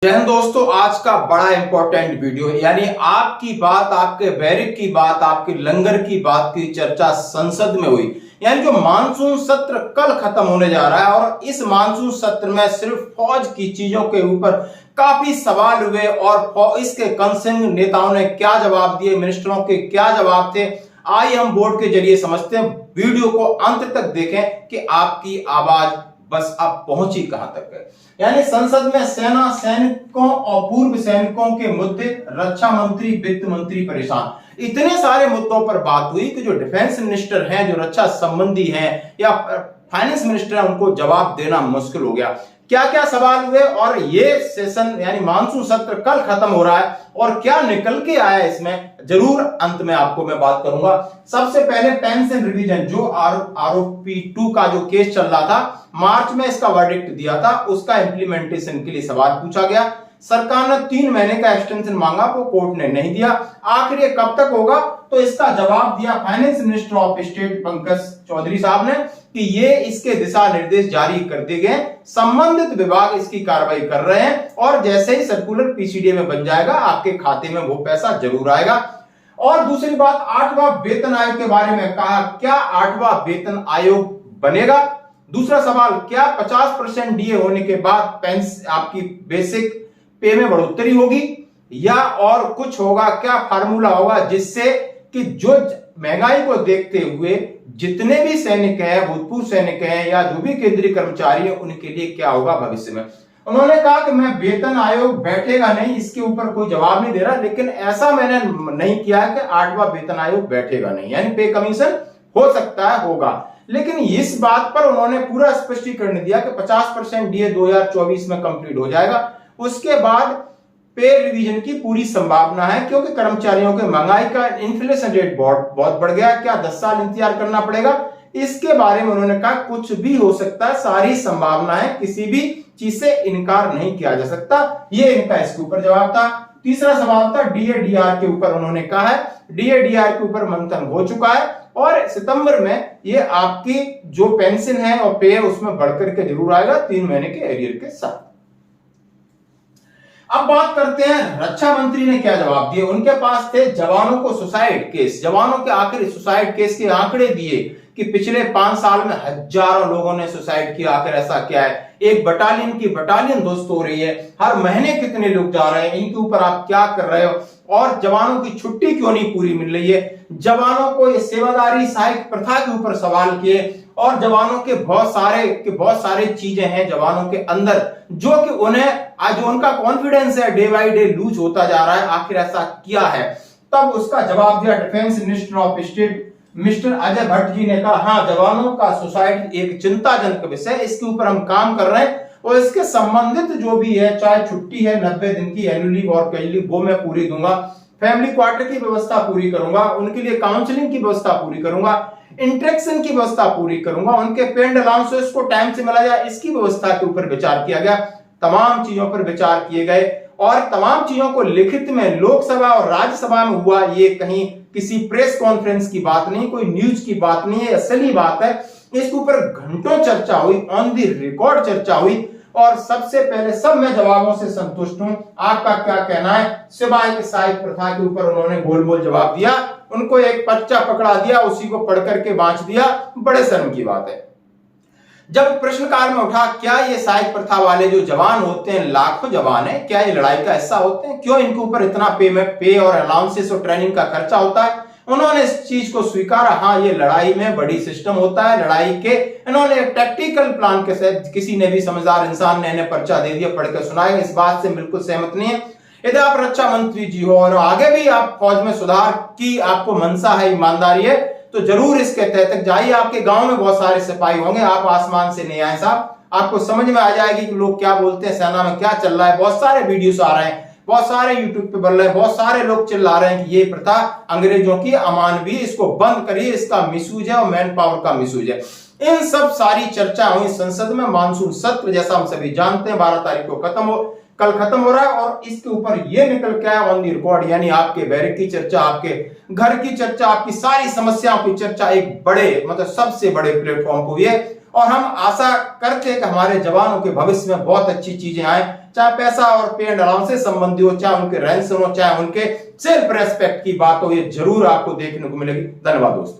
जय हिंद दोस्तों, आज का बड़ा इंपॉर्टेंट वीडियो है। यानी आपकी बात, आपके बैरिक की बात, आपके लंगर की बात की चर्चा संसद में हुई। यानी जो मानसून सत्र कल खत्म होने जा रहा है और इस मानसून सत्र में सिर्फ फौज की चीजों के ऊपर काफी सवाल हुए और इसके कंसर्न नेताओं ने क्या जवाब दिए, मिनिस्टरों के क्या जवाब थे, आइए हम बोर्ड के जरिए समझते हैं। वीडियो को अंत तक देखें कि आपकी आवाज बस अब पहुंची कहां तक है। यानी संसद में सेना, सैनिकों और पूर्व सैनिकों के मुद्दे, रक्षा मंत्री, वित्त मंत्री परेशान, इतने सारे मुद्दों पर बात हुई कि जो डिफेंस मिनिस्टर हैं, जो रक्षा संबंधी हैं या फाइनेंस मिनिस्टर हैं, उनको जवाब देना मुश्किल हो गया। क्या क्या सवाल हुए और ये सेशन यानी मानसून सत्र कल खत्म हो रहा है और क्या निकल के आया इसमें, जरूर अंत में आपको मैं बात करूंगा। सबसे पहले पेंशन रिवीजन, जो आरोपी 2 का जो केस चल रहा था, मार्च में इसका वर्डिक्ट दिया था, उसका इंप्लीमेंटेशन के लिए सवाल पूछा गया। सरकार ने 3 महीने का एक्सटेंशन मांगा, वो कोर्ट ने नहीं दिया। आखिर ये कब तक होगा, तो इसका जवाब दिया finance minister of state Pankaj Chaudhary साहब ने कि ये इसके दिशा निर्देश जारी कर दिए गए, संबंधित विभाग इसकी कार्रवाई कर रहे हैं और जैसे ही सर्कुलर पीसीडीए में बन जाएगा आपके खाते में वो पैसा जरूर आएगा। और दूसरी बात, 8वां वेतन आयोग के बारे में कहा, क्या 8वां वेतन आयोग बनेगा। दूसरा सवाल, क्या 50% डीए होने के बाद आपकी बेसिक पे में बढ़ोतरी होगी या और कुछ होगा, क्या फार्मूला होगा जिससे कि जो महंगाई को देखते हुए जितने भी सैनिक हैं, भूतपूर्व सैनिक हैं या जो भी केंद्रीय कर्मचारी हैं, उनके लिए क्या होगा भविष्य में। उन्होंने कहा कि मैं वेतन आयोग बैठेगा नहीं, इसके ऊपर कोई जवाब नहीं दे रहा, लेकिन ऐसा मैंने नहीं किया है कि 8वां वेतन आयोग बैठेगा नहीं, यानी पे कमीशन हो सकता है, होगा। लेकिन इस बात पर उन्होंने पूरा स्पष्टीकरण दिया कि 50% डीए 2024 में कंप्लीट हो जाएगा। उसके बाद पे रिवीजन की पूरी संभावना है, क्योंकि कर्मचारियों के महंगाई का इन्फ्लेशन रेट बहुत बढ़ गया। क्या 10 साल इंतजार करना पड़ेगा, इसके बारे में उन्होंने कहा कुछ भी हो सकता है, सारी संभावना है, किसी भी चीज से इनकार नहीं किया जा सकता। ये इनका इसके ऊपर जवाब था। तीसरा सवाल था डीए-डीआर के ऊपर। उन्होंने कहा है डीए-डीआर के ऊपर मंथन हो चुका है और सितंबर में ये आपकी जो पेंशन है और पे है उसमें बढ़कर के जरूर आएगा 3 महीने के एरियर के साथ। अब बात करते हैं रक्षा मंत्री ने क्या जवाब दिए। उनके पास थे जवानों को सुसाइड केस, जवानों के आखिर सुसाइड केस के आंकड़े दिए कि पिछले 5 साल में हजारों लोगों ने सुसाइड किया। आखिर ऐसा क्या है, एक बटालियन की बटालियन दोस्त हो रही है, हर महीने कितने लोग जा रहे हैं, इनके ऊपर आप क्या कर रहे हो और जवानों की छुट्टी क्यों नहीं पूरी मिल रही है। जवानों को ये सेवादारी सहायक प्रथा के ऊपर सवाल किए और जवानों के बहुत सारे चीजें हैं जवानों के अंदर जो कि उन्हें आज जो उनका कॉन्फिडेंस है डे बाय डे लूज होता जा रहा है। आखिर ऐसा क्या है, तब उसका जवाब दिया defence minister of state mister Ajay Bhatt ji ने कहा, हाँ जवानों का सुसाइड एक चिंताजनक विषय, इसके ऊपर हम काम कर रहे हैं और इसके संबंधित जो भी है, चाहे छुट्टी है 90 दिन की एनुअल लीव और पेड लीव, वो मैं पूरी दूंगा, फैमिली क्वार्टर की व्यवस्था पूरी करूंगा, उनके लिए काउंसलिंग की व्यवस्था पूरी करूंगा, इंट्रेक्शन की व्यवस्था पूरी करूंगा, उनके पेड अलाउंसेस को टाइम से मिला जाए, इसकी व्यवस्था के ऊपर विचार किया गया। तमाम चीजों पर विचार किए गए और तमाम चीजों को लिखित में लोकसभा और राज्यसभा में हुआ। ये कहीं किसी प्रेस कॉन्फ्रेंस की बात नहीं, कोई न्यूज की बात नहीं है, असली बात है। इसके ऊपर घंटों चर्चा हुई, ऑन दी रिकॉर्ड चर्चा हुई और सबसे पहले सब मैं जवाबों से संतुष्ट हूं। आपका क्या कहना है, सिवाय के सहायक प्रथा के ऊपर उन्होंने गोल बोल जवाब दिया। उनको एक पर्चा पकड़ा दिया, उसी को पढ़ करके बांच दिया, बड़े शर्म की बात है। जब प्रश्नकाल में उठा क्या ये सहायक प्रथा वाले जो जवान होते हैं, लाखों जवान है, क्या ये लड़ाई का हिस्सा होते हैं, क्यों इनके ऊपर इतना पे और अलाउंसेस और ट्रेनिंग का खर्चा होता है, उन्होंने इस चीज को स्वीकारा। हाँ, ये लड़ाई में बड़ी सिस्टम होता है, लड़ाई के इन्होंने एक टैक्टिकल प्लान के साथ, किसी ने भी समझदार इंसान ने इन्हें पर्चा दे दिया, पढ़ के सुनाया, इस बात से बिल्कुल सहमत नहीं है। यदि आप रक्षा मंत्री जी हो और आगे भी आप फौज में सुधार की आपको मनसा है, ईमानदारी है, तो जरूर इसके तहत जाइए। आपके गांव में बहुत सारे सिपाही होंगे, आप आसमान से नहीं आए साहब, आपको समझ में आ जाएगी कि लोग क्या बोलते हैं, सेना में क्या चल रहा है। बहुत सारे वीडियोस आ रहे हैं, बहुत सारे यूट्यूब पे बन रहे हैं, बहुत सारे लोग चिल्ला रहे हैं कि ये प्रथा अंग्रेजों की अमानवीय, इसको बंद करिए, इसका मिसयूज है और मैन पावर का मिसयूज है। इन सब सारी चर्चा हुई संसद में। मानसून सत्र जैसा हम सभी जानते हैं 12 तारीख को कल खत्म हो रहा है और इसके ऊपर ये निकल के आया ऑन दी रिकॉर्ड, यानी आपके बैरक की चर्चा, आपके घर की चर्चा, आपकी सारी समस्याओं की चर्चा एक बड़े सबसे बड़े प्लेटफॉर्म पर हुई है और हम आशा करते हैं कि हमारे जवानों के भविष्य में बहुत अच्छी चीजें आए। चाहे पैसा और पे एंड अलाउंस से संबंधी हो, चाहे उनके रहन सहन हो, चाहे उनके सेल्फ रेस्पेक्ट की बात हो, ये जरूर आपको देखने को मिलेगी। धन्यवाद दोस्तों।